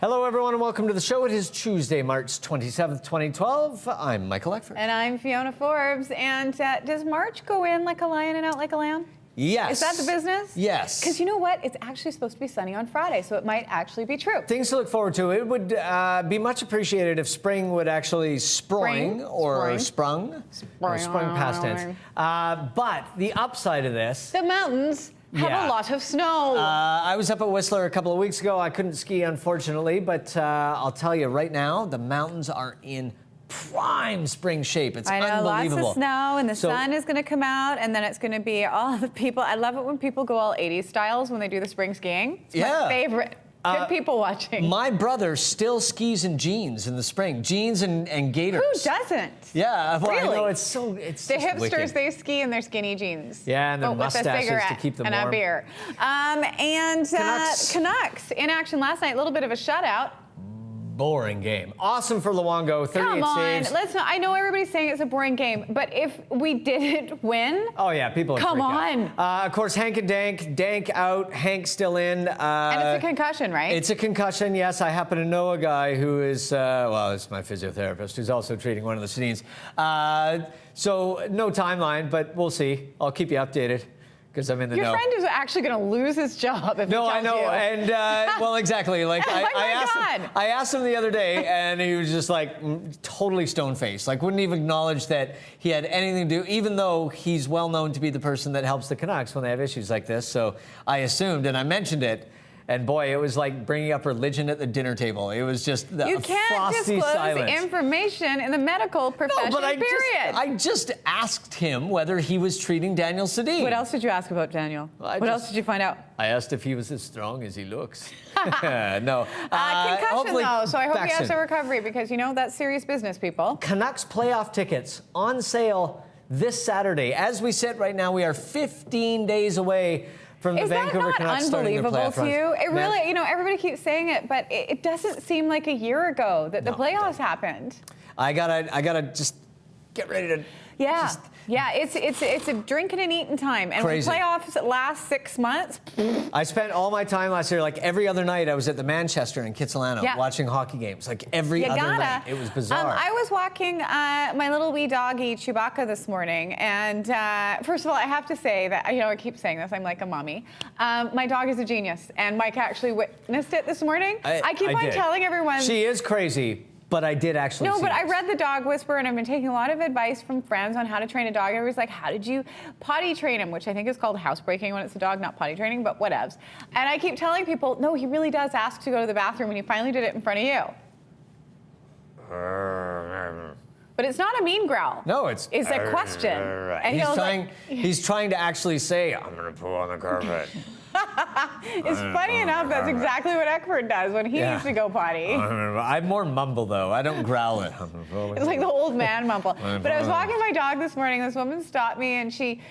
Hello, everyone, and welcome to the show. It is Tuesday, March 27th, 2012. I'm Michael Eckford. And I'm Fiona Forbes. And does March go in like a lion and out like a lamb? Yes. Is that the business? Yes. Because you know what? It's actually supposed to be sunny on Friday, so it might actually be true. Things to look forward to. It would be much appreciated if spring would actually sprung past tense. But the upside of this... The mountains have a lot of snow. I was up at Whistler a couple of weeks ago. I couldn't ski, unfortunately, but I'll tell you right now, the mountains are in prime spring shape. It's unbelievable. Lots of snow, and the sun is going to come out, and then it's going to be all the people. I love it when people go all 80s styles when they do the spring skiing. It's my favorite. Good people watching. My brother still skis in jeans in the spring. Jeans and gaiters. Who doesn't? Yeah, well, really? I know, it's the hipsters, wicked. They ski in their skinny jeans. Yeah, and their mustaches to keep them warm. And a beer. Canucks in action last night. A little bit of a shutout. Boring game. Awesome for Luongo, 38 saves. Let's not. I know everybody's saying it's a boring game, but if we didn't win, oh yeah, people. Come on. Of course, Hank and Dank out. Hank still in. And it's a concussion, right? It's a concussion. Yes, I happen to know a guy who is well, it's my physiotherapist who's also treating one of the Sedins. So no timeline, but we'll see. I'll keep you updated. Because I'm in the know. Your friend is actually going to lose his job if he tells I know, you. And well, exactly. Like I asked him the other day, and he was just like totally stone-faced. Like wouldn't even acknowledge that he had anything to do, even though he's well known to be the person that helps the Canucks when they have issues like this. So I assumed, and I mentioned it. And boy, it was like bringing up religion at the dinner table. It was just the you can't frosty disclose silence. Information in the medical profession, I just asked him whether he was treating Daniel Sedin. What else did you ask about Daniel? What else did you find out? I asked if he was as strong as he looks. No. Concussion, though, so I hope he has a recovery because, you know, that's serious business, people. Canucks playoff tickets on sale this Saturday. As we sit right now, we are 15 days away from the Vancouver Canucks starting their playoff runs. Is that not unbelievable to you? It really, you know, everybody keeps saying it, but it doesn't seem like a year ago that the playoffs happened. I gotta just get ready to. Yeah, it's a drinking and eating time. And when playoffs last 6 months. I spent all my time last year, like every other night, I was at the Manchester in Kitsilano watching hockey games. Like every other night. It was bizarre. I was walking my little wee doggy Chewbacca this morning. And first of all, I have to say that, you know, I keep saying this, I'm like a mommy. My dog is a genius. And Mike actually witnessed it this morning. I keep on telling everyone. She is crazy. But I did actually see I read The Dog Whisperer, and I've been taking a lot of advice from friends on how to train a dog. Everybody's like, how did you potty train him? Which I think is called housebreaking when it's a dog, not potty training, but whatevs. And I keep telling people, no, he really does ask to go to the bathroom, and he finally did it in front of you. But it's not a mean growl. No, it's a question. And he's trying to actually say, I'm going to poo on the carpet. It's funny enough, that's exactly what Eckford does when he needs to go potty. I'm more mumble, though. I don't growl it. It's like the old man mumble. But I was walking my dog this morning, this woman stopped me, and she,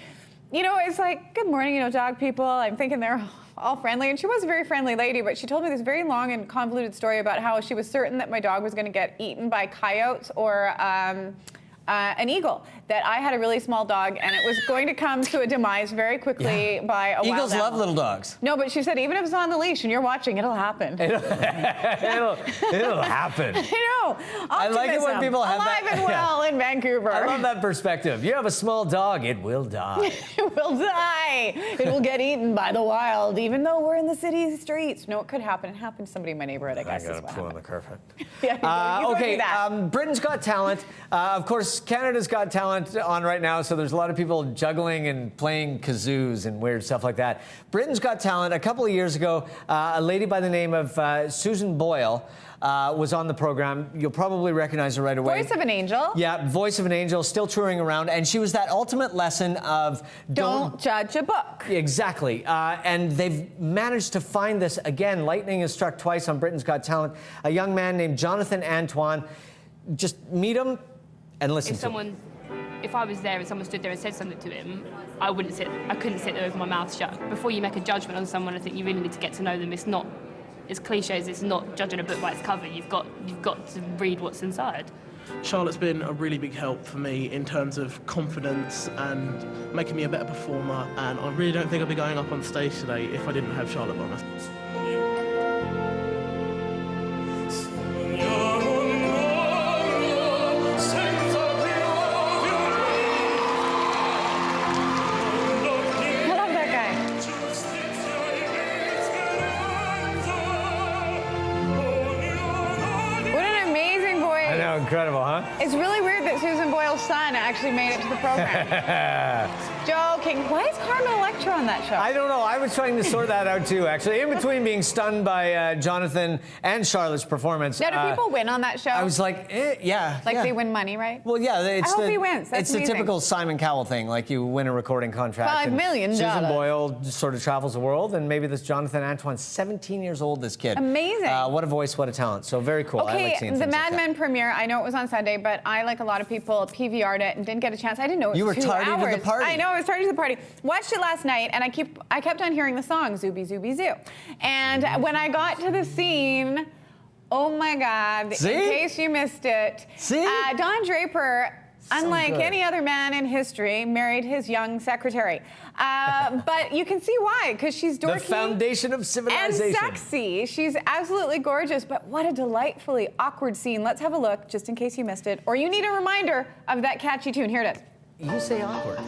you know, it's like, good morning, you know, dog people. I'm thinking they're all friendly. And she was a very friendly lady, but she told me this very long and convoluted story about how she was certain that my dog was going to get eaten by coyotes or an eagle, that I had a really small dog and it was going to come to a demise very quickly by a wild Eagles animal. love little dogs. No, but she said even if it's on the leash and you're watching, it'll happen. It'll happen. I know. Optimism. I like it when people have alive and well in Vancouver. I love that perspective. You have a small dog, it will die. It will die. It will get eaten by the wild, even though we're in the city streets. No, it could happen. It happened to somebody in my neighborhood, I guess. I gotta poo on the carpet. Okay, Britain's Got Talent. Of course, Canada's Got Talent on right now, so there's a lot of people juggling and playing kazoos and weird stuff like that. Britain's Got Talent, a couple of years ago, a lady by the name of Susan Boyle was on the program. You'll probably recognize her right away. Voice of an Angel. Yeah, Voice of an Angel, still touring around. And she was that ultimate lesson of don't judge a book. Exactly. And they've managed to find this. Again, lightning has struck twice on Britain's Got Talent. A young man named Jonathan Antoine. Just meet him and listen to him. If I was there and someone stood there and said something to him, I couldn't sit there with my mouth shut. Before you make a judgment on someone, I think you really need to get to know them. It's not, as cliche as it's not judging a book by its cover. You've got to read what's inside. Charlotte's been a really big help for me in terms of confidence and making me a better performer, and I really don't think I'd be going up on stage today if I didn't have Charlotte by my side. Incredible, huh? It's really weird that Susan Boyle's son actually made it to the program. Joking. Why is Carmen Electra on that show? I don't know. I was trying to sort that out too, actually. In between being stunned by Jonathan and Charlotte's performance. Now, do people win on that show? I was like, yeah. Like yeah. they win money, right? Well, yeah. It's I hope he wins. That's it's the amazing. typical Simon Cowell thing. Like you win a recording contract. $5 and million. Susan Boyle sort of travels the world, and maybe this Jonathan Antoine's 17 years old. This kid. Amazing. What a voice, what a talent. So very cool. I Okay, like seeing the things Mad like that. Men premiere, I know it was on Sunday, but I, like a lot of people, PVR'd it and didn't get a chance. I didn't know it was You were 2 tardy to hours. the party. I know, I was tardy to the party. Watched it last night, and I kept on hearing the song, Zou Bisou Bisou. And when I got to the scene, oh my God, See? in case you missed it, See? Don Draper, unlike good. any other man in history, married his young secretary. But you can see why, because she's dorky. The foundation of And civilization. sexy. She's absolutely gorgeous, but what a delightfully awkward scene. Let's have a look, just in case you missed it, or you need a reminder of that catchy tune. Here it is. You say awkward.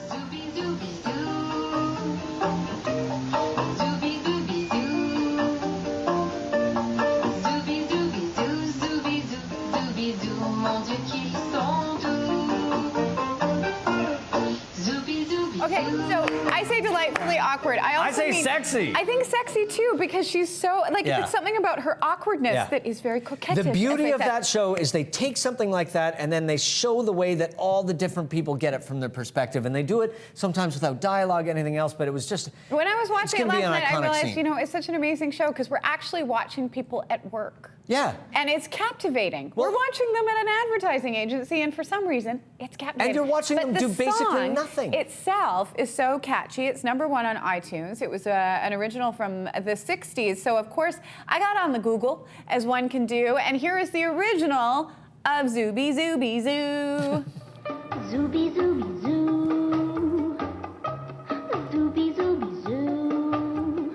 Okay, so I say delightfully awkward. I also say mean, sexy. I think sexy too, because she's so, like, Yeah. it's something about her awkwardness Yeah. that is very coquettish. The beauty as of I said. that show is they take something like that and then they show the way that all the different people get it from their perspective. And they do it sometimes without dialogue, anything else, but it was just... When I was watching it gonna be last an night, I iconic realized, scene. you know, it's such an amazing show because we're actually watching people at work. Yeah. And it's captivating. Well- We're watching them at an advertising agency, and for some reason, it's captivating. And you're watching But them the do basically song nothing. itself is so catchy. It's #1 on iTunes. It was an original from the 60s. So, of course, I got on the Google, as one can do, and here is the original of Zou Bisou Bisou. Zou Bisou Bisou. Zou Bisou Bisou.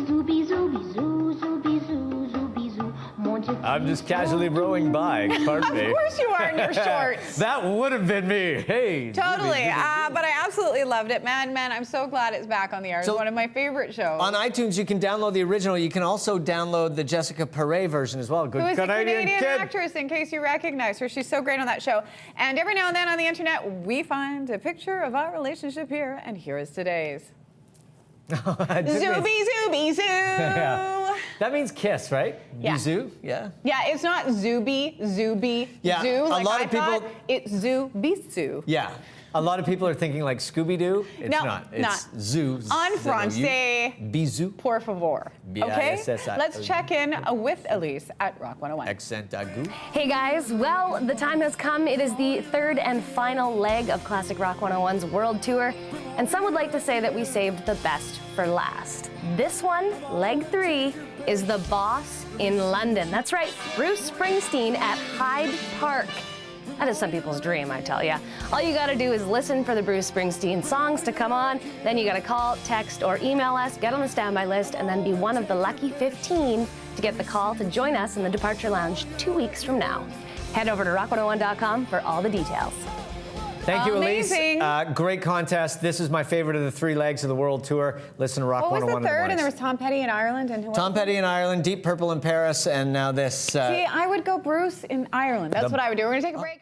Zou Bisou Bisou. Zou Bisou, Zou Bisou. Mon Dieu, I'm just casually rowing by, pardon me. Of course you are in your shorts. That would have been me. Hey. Totally, but I absolutely loved it. Mad Men, I'm so glad it's back on the air. It's So- one of my favorite shows. On iTunes, you can download the original. You can also download the Jessica Perret version as well. Good Who is a Canadian kid. actress, in case you recognize her. She's so great on that show. And every now and then on the internet, we find a picture of our relationship here, and here is today's. Zou Bisou Bisou. Yeah. That means kiss, right? Yeah. Bisou? Yeah. Yeah, it's not Zubi, Yeah, Zoo, a like lot I of people- thought. It's Zou Bisou. Yeah. A lot of people are thinking like Scooby-Doo. It's No, not. It's not. Zoo. En français. Bisou. Por favor. Yeah, Okay? yes, Let's check in with Elise at Rock 101. Accent aigu. Hey guys, well, the time has come. It is the third and final leg of Classic Rock 101's World Tour, and some would like to say that we saved the best for last. This one, leg 3, is The Boss in London. That's right, Bruce Springsteen at Hyde Park. That is some people's dream, I tell ya. All you gotta do is listen for the Bruce Springsteen songs to come on, then you gotta call, text, or email us, get on the standby list, and then be one of the lucky 15 to get the call to join us in the Departure Lounge 2 weeks from now. Head over to rock101.com for all the details. Thank you, Elise. Amazing. Great contest. This is my favorite of the 3 legs of the World Tour. Listen to Rock What was 101 the in third? And mornings. there was Tom Petty in Ireland. And who Tom else? Petty in Ireland, Deep Purple in Paris, and now this. See, I would go Bruce in Ireland. That's what I would do. We're going to take a break.